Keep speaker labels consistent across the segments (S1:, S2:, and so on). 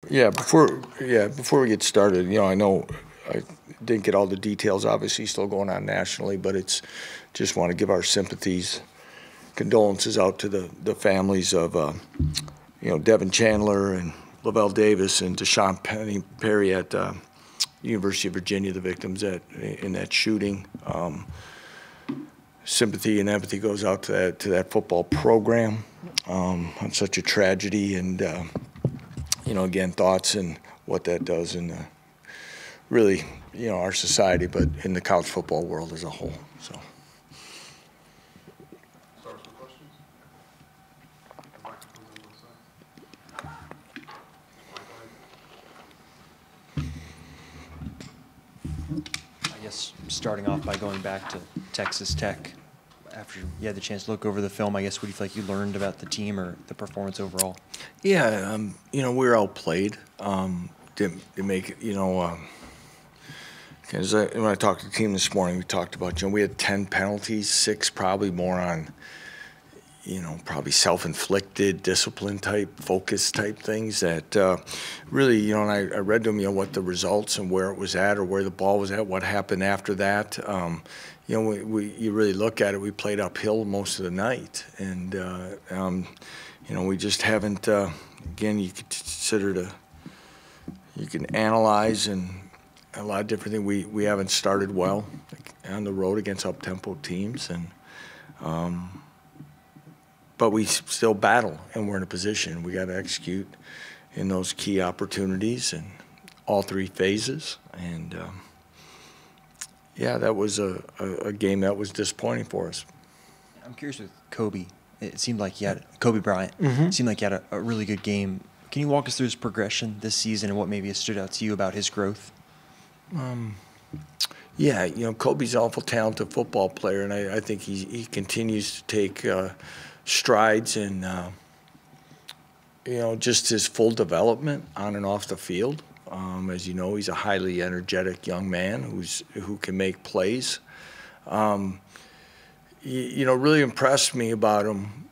S1: Before we get started, I know I didn't get all the details, obviously still going on nationally, but it's just want to give our sympathies, condolences out to the families of Devin Chandler and Lavelle Davis and Deshaun Perry at University of Virginia, the victims in that shooting. Sympathy and empathy goes out to that football program on such a tragedy, and again, thoughts and what that does in really, our society, but in the college football world as a whole. So.
S2: I guess starting off by going back to Texas Tech, after you had the chance to look over the film, I guess, what do you feel like you learned about the team or the performance overall?
S1: Yeah, we were outplayed. Didn't make it, because when I talked to the team this morning, we talked about, we had 10 penalties, 6 probably more on, probably self-inflicted, discipline type, focus type things that really, and I read to them, what the results and where it was at or where the ball was at, what happened after that. You really look at it, we played uphill most of the night. And, we just haven't, again, you could consider you can analyze and a lot of different things. We haven't started well on the road against up-tempo teams. But we still battle, and we're in a position. We got to execute in those key opportunities in all 3 phases. And, that was a game that was disappointing for us.
S2: I'm curious with Kobe. It seemed like Kobe Bryant. It seemed like he had a really good game. Can you walk us through his progression this season and what maybe has stood out to you about his growth?
S1: Kobe's an awful talented football player, and I think he continues to take strides in, just his full development on and off the field. As you know, he's a highly energetic young man who can make plays. Really impressed me about him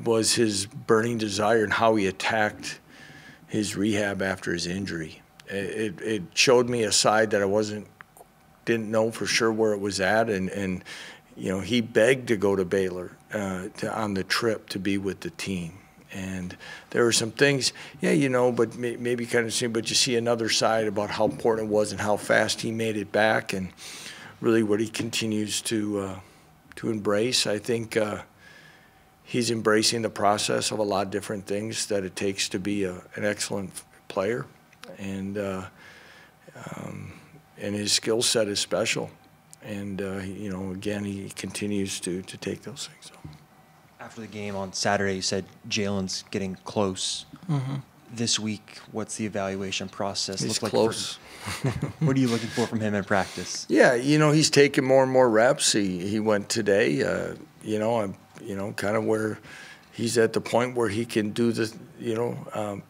S1: was his burning desire and how he attacked his rehab after his injury. It showed me a side that I didn't know for sure where it was at, and he begged to go to Baylor on the trip to be with the team. And there were some things, but maybe kind of seen, but you see another side about how important it was and how fast he made it back, and really what he continues to embrace. I think he's embracing the process of a lot of different things that it takes to be an excellent player, and his skill set is special. And again, he continues to take those things.
S2: After the game on Saturday, you said Jalon's getting close. This week, what's the evaluation process
S1: He's
S2: look
S1: close.
S2: What are you looking for from him in practice?
S1: Yeah, he's taking more and more reps. He went today. Kind of where he's at the point where he can do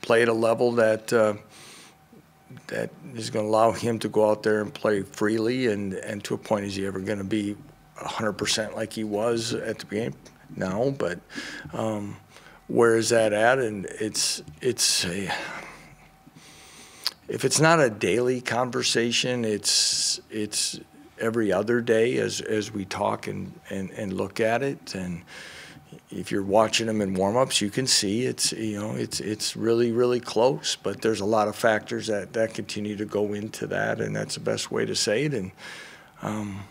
S1: play at a level that is going to allow him to go out there and play freely. And to a point, is he ever going to be 100% like he was at the beginning? No, but where is that at? And if it's not a daily conversation, it's every other day as we talk and look at it. And if you're watching them in warm-ups, you can see it's really, really close. But there's a lot of factors that continue to go into that, and that's the best way to say it. And I'm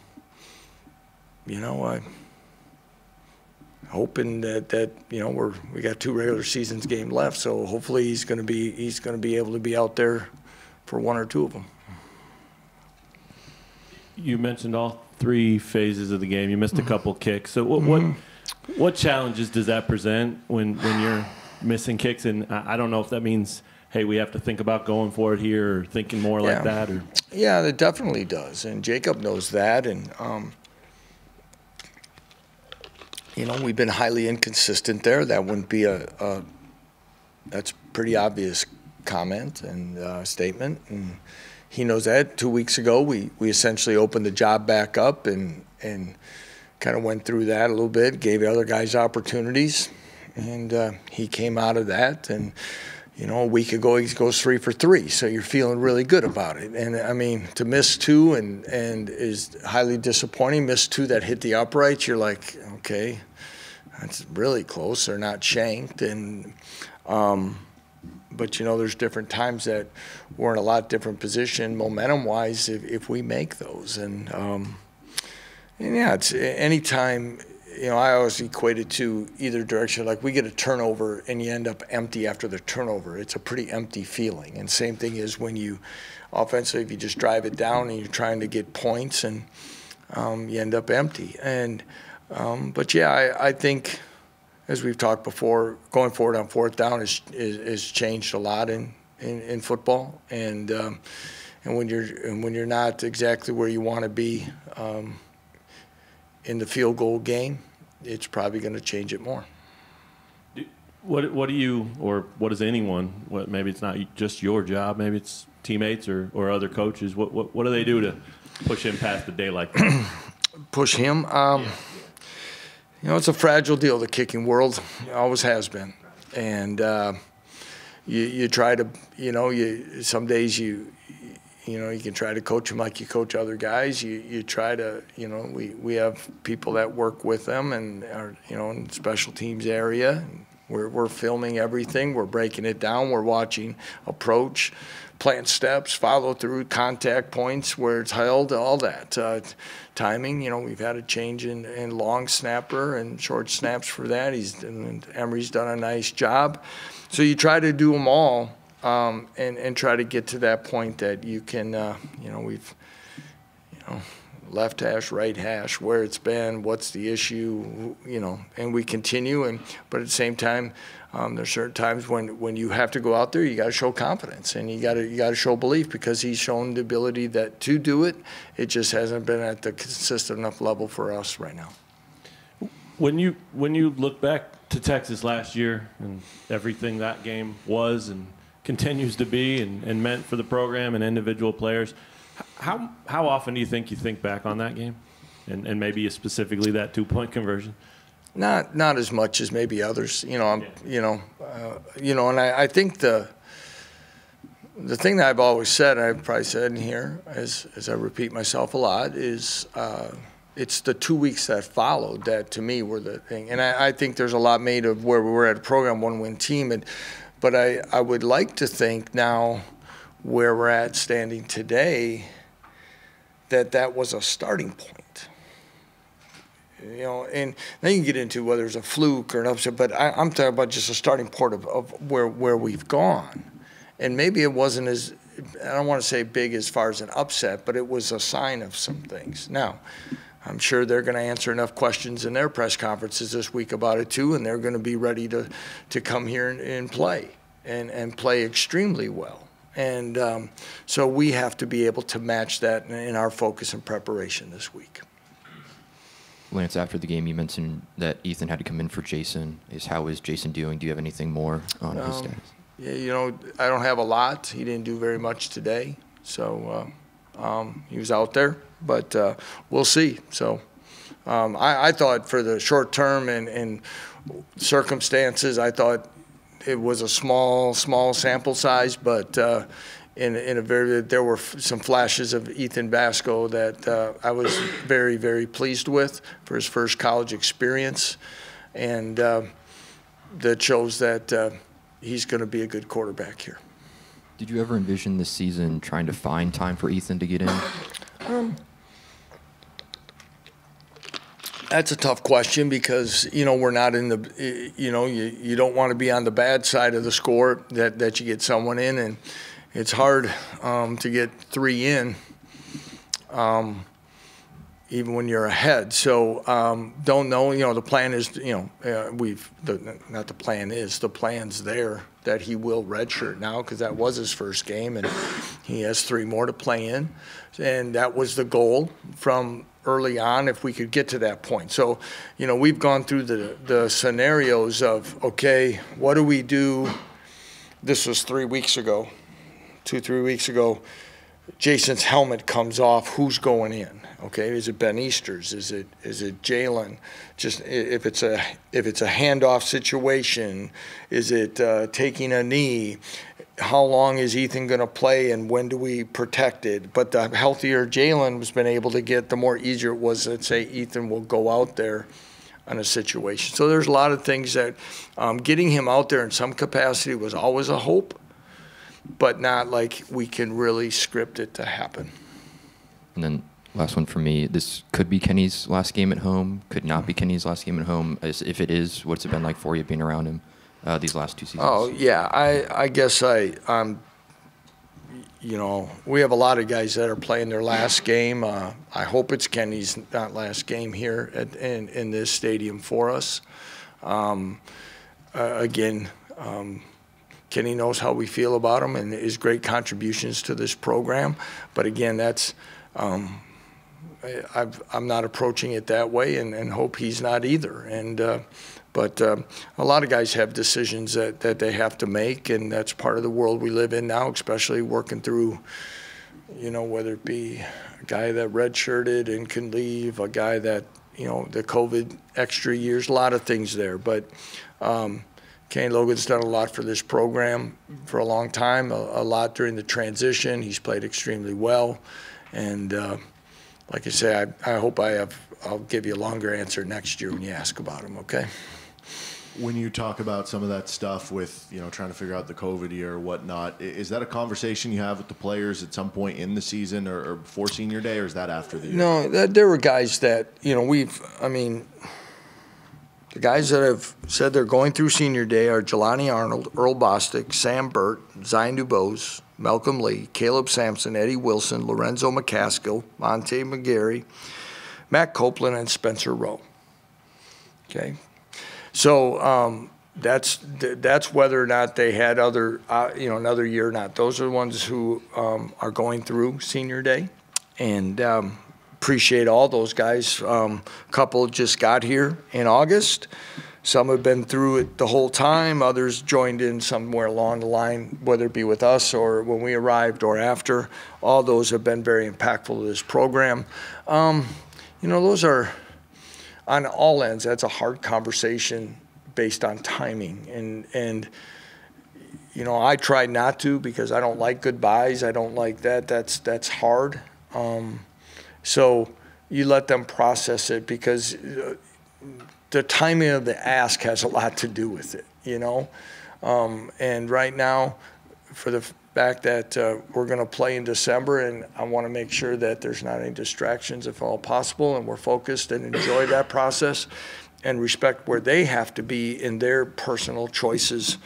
S1: hoping that we got 2 regular seasons game left, so hopefully he's going to be able to be out there for 1 or 2 of them.
S3: You mentioned all 3 phases of the game. You missed a couple kicks. So what challenges does that present when you're missing kicks? And I don't know if that means, hey, we have to think about going for it here or thinking more like that. Or
S1: yeah, it definitely does, and Jacob knows that. And we've been highly inconsistent there. That wouldn't be that's pretty obvious comment and statement, and he knows that. 2 weeks ago, we essentially opened the job back up and kind of went through that a little bit, gave other guys opportunities, and he came out of that. And a week ago he goes 3 for 3, so you're feeling really good about it. And I mean, to miss 2 and is highly disappointing. Miss 2 that hit the uprights, you're like, okay, that's really close. They're not shanked, and but there's different times that we're in a lot different position momentum-wise if we make those, and yeah, it's anytime. I always equate it to either direction. Like we get a turnover and you end up empty after the turnover. It's a pretty empty feeling. And same thing is when you offensively, if you just drive it down and you're trying to get points and you end up empty. And but yeah, I think as we've talked before, going forward on 4th down is changed a lot in football. And when you're not exactly where you want to be in the field goal game, it's probably going to change it more.
S3: What do you, or what does anyone, maybe it's not just your job, maybe it's teammates or other coaches, what do they do to push him past the day like that?
S1: Push him? It's a fragile deal, the kicking world. It always has been. And you try to, some days you can try to coach them like you coach other guys. You try to, we have people that work with them and are, in special teams area. We're filming everything. We're breaking it down. We're watching approach, plant steps, follow through, contact points where it's held, all that. Timing, we've had a change in long snapper and short snaps for that. Emery's done a nice job. So you try to do them all. And try to get to that point that you can, we've, left hash, right hash, where it's been, what's the issue, and we continue. But at the same time, there's certain times when you have to go out there, you got to show confidence and you got to show belief because he's shown the ability to do it. It just hasn't been at the consistent enough level for us right now.
S3: When you look back to Texas last year and everything that game was and continues to be and meant for the program and individual players, how often do you think back on that game and maybe specifically that 2-point conversion?
S1: Not as much as maybe others. And I think the thing that I've always said, and I've probably said in here as I repeat myself a lot, is it's the 2 weeks that followed that to me were the thing. And I think there's a lot made of where we were at a program, 1-win team, but I would like to think now where we're at standing today that was a starting point. And then you can get into whether it's a fluke or an upset, but I'm talking about just a starting point of where we've gone. And maybe it wasn't as, I don't want to say big as far as an upset, but it was a sign of some things. Now, I'm sure they're going to answer enough questions in their press conferences this week about it too, and they're going to be ready to come here and play and play extremely well. And so we have to be able to match that in our focus and preparation this week.
S4: Lance, after the game, you mentioned that Ethan had to come in for Jason. How is Jason doing? Do you have anything more on his status?
S1: Yeah, I don't have a lot. He didn't do very much today, so he was out there. But we'll see. So I thought for the short term and circumstances, I thought it was a small sample size, but there were some flashes of Ethan Basco that I was very, very pleased with for his first college experience, and that shows that he's going to be a good quarterback here.
S4: Did you ever envision this season trying to find time for Ethan to get in?
S1: That's a tough question because, we're not in the, you don't want to be on the bad side of the score that you get someone in, and it's hard to get 3 in even when you're ahead. So don't know, the plan is, not the plan is, the plan's there that he will redshirt now because that was his first game and he has 3 more to play in. And that was the goal from early on if we could get to that point. So, we've gone through the scenarios of, okay, what do we do? This was 3 weeks ago, 2-3 weeks ago. Jason's helmet comes off, who's going in? Okay, is it Ben Easters? Is it Jalon? Just if it's a handoff situation, is it taking a knee? How long is Ethan going to play, and when do we protect it? But the healthier Jalon has been able to get, the more easier it was that, say, Ethan will go out there on a situation. So there's a lot of things that getting him out there in some capacity was always a hope, but not like we can really script it to happen.
S4: And then last one for me. This could be Kenny's last game at home, could not be Kenny's last game at home. If it is, what's it been like for you being around him these last 2 seasons?
S1: Oh, yeah. I guess you know, we have a lot of guys that are playing their last game. I hope it's Kenny's not last game here in this stadium for us. Again, Kenny knows how we feel about him and his great contributions to this program. But again, that's I'm not approaching it that way, and hope he's not either. But a lot of guys have decisions that they have to make, and that's part of the world we live in now, especially working through, you know, whether it be a guy that redshirted and can leave, a guy that, you know, the COVID extra years, a lot of things there. But Kenny Logan's done a lot for this program for a long time, a lot during the transition. He's played extremely well. And like I say, I hope I'll give you a longer answer next year when you ask about him, okay?
S5: When you talk about some of that stuff with, you know, trying to figure out the COVID year or whatnot, is that a conversation you have with the players at some point in the season or before senior day, or is that after the year?
S1: No, there were guys that, you know, the guys that have said they're going through senior day are Jelani Arnold, Earl Bostic, Sam Burt, Zion Dubose, Malcolm Lee, Caleb Sampson, Eddie Wilson, Lorenzo McCaskill, Monte McGarry, Matt Copeland, and Spencer Rowe. Okay? So that's whether or not they had other, you know, another year or not. Those are the ones who are going through senior day, and appreciate all those guys. A couple just got here in August. Some have been through it the whole time. Others joined in somewhere along the line, whether it be with us or when we arrived or after. All those have been very impactful to this program. You know, those are, on all ends, that's a hard conversation based on timing. And you know, I try not to because I don't like goodbyes. I don't like that. That's hard. So you let them process it because the timing of the ask has a lot to do with it, you know. And right now, for the fact that we're going to play in December, and I want to make sure that there's not any distractions if all possible, and we're focused and enjoy that process and respect where they have to be in their personal choices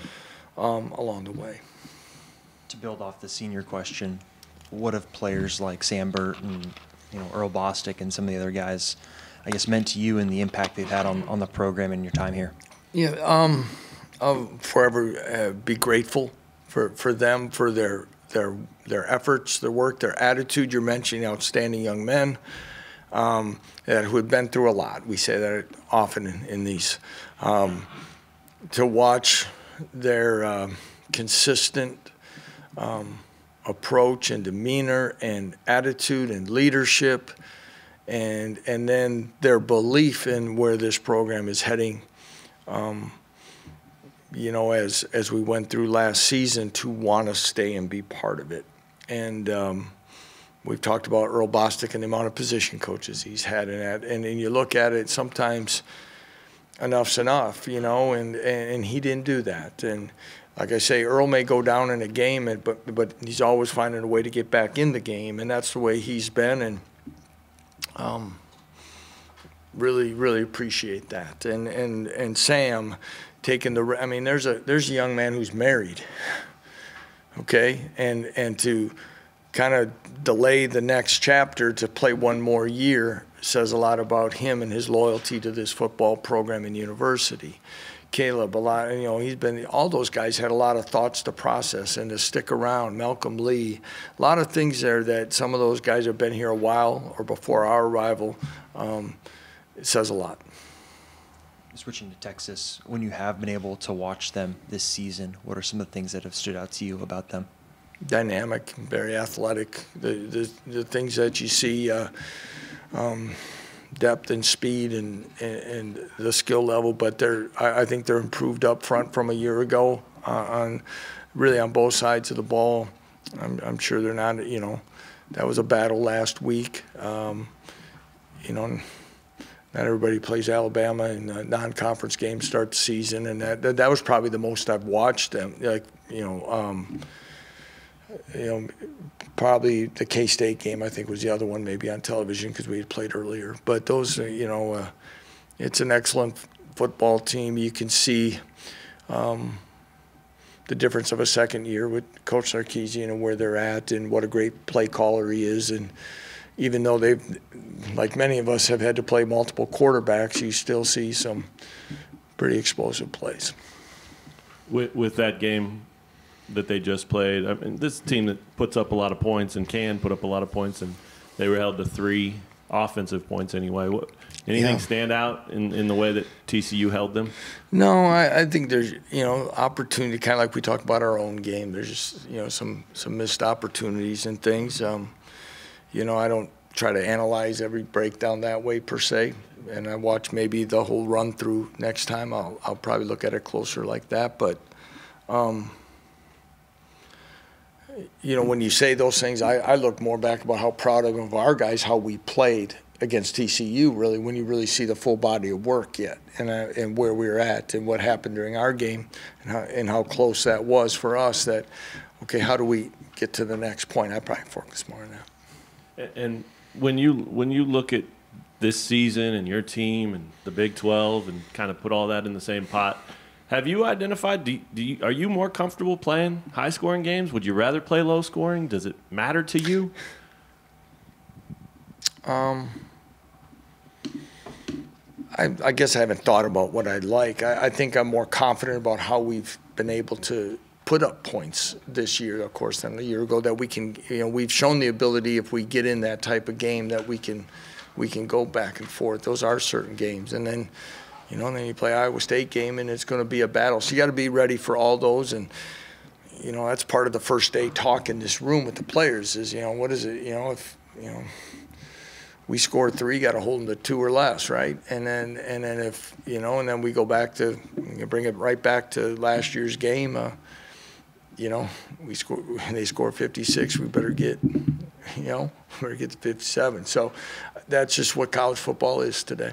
S1: along the way.
S2: To build off the senior question, what have players like Sam Burt and, you know, Earl Bostic and some of the other guys, I guess, meant to you and the impact they've had on the program and your time here?
S1: Yeah, I'll forever be grateful for them, for their efforts, their work, their attitude. You're mentioning outstanding young men who have been through a lot. We say that often in these. To watch their consistent approach and demeanor and attitude and leadership, and then their belief in where this program is heading, you know, as we went through last season, to want to stay and be part of it. And we've talked about Earl Bostic and the amount of position coaches he's had in that. And you look at it, sometimes enough's enough, you know, and he didn't do that. And like I say, Earl may go down in a game, but he's always finding a way to get back in the game, and that's the way he's been. And really, really appreciate that. And Sam taking the, I mean, there's a young man who's married, okay, and to kind of delay the next chapter to play one more year says a lot about him and his loyalty to this football program and university. Caleb, a lot, you know, he's been, all those guys had a lot of thoughts to process and to stick around. Malcolm Lee, a lot of things there that some of those guys have been here a while or before our arrival. It says a lot.
S2: Switching to Texas, when you have been able to watch them this season, what are some of the things that have stood out to you about them?
S1: dynamic, very athletic. The things that you see, depth and speed and the skill level, but I think they're improved up front from a year ago really on both sides of the ball. I'm sure they're not, that was a battle last week. Not everybody plays Alabama in non-conference games start the season, and that was probably the most I've watched them. Probably the K-State game I think was the other one maybe on television because we had played earlier. But those, it's an excellent football team. You can see the difference of a second year with Coach Sarkisian and where they're at and what a great play caller he is. And even though they've, like many of us, have had to play multiple quarterbacks, you still see some pretty explosive plays.
S3: With that game that they just played, I mean, this team that puts up a lot of points and can put up a lot of points, and they were held to 3 offensive points anyway. Anything stand out in the way that TCU held them? No,
S1: I think there's, opportunity, kind of like we talked about our own game. There's just, some missed opportunities and things. I don't try to analyze every breakdown that way per se, and I watch maybe the whole run through next time. I'll probably look at it closer like that. But, when you say those things, I look more back about how proud of our guys, how we played against TCU, really, when you really see the full body of work yet and where we were at and what happened during our game and how close that was for us that, okay, how do we get to the next point? I probably focus more on that.
S3: And when you look at this season and your team and the Big 12 and kind of put all that in the same pot, have you identified, are you more comfortable playing high-scoring games? Would you rather play low-scoring? Does it matter to you?
S1: I guess I haven't thought about what I'd like. I think I'm more confident about how we've been able to put up points this year, of course, than a year ago, that we can, we've shown the ability if we get in that type of game that we can go back and forth. Those are certain games. And then, then you play Iowa State game and it's going to be a battle. So you got to be ready for all those. And, that's part of the first day talk in this room with the players is, what is it, if, we score 3, got to hold them to 2 or less, right? And then if, and then we go back to, bring it right back to last year's game, they score 56, we better get, better get to 57. So that's just what college football is today.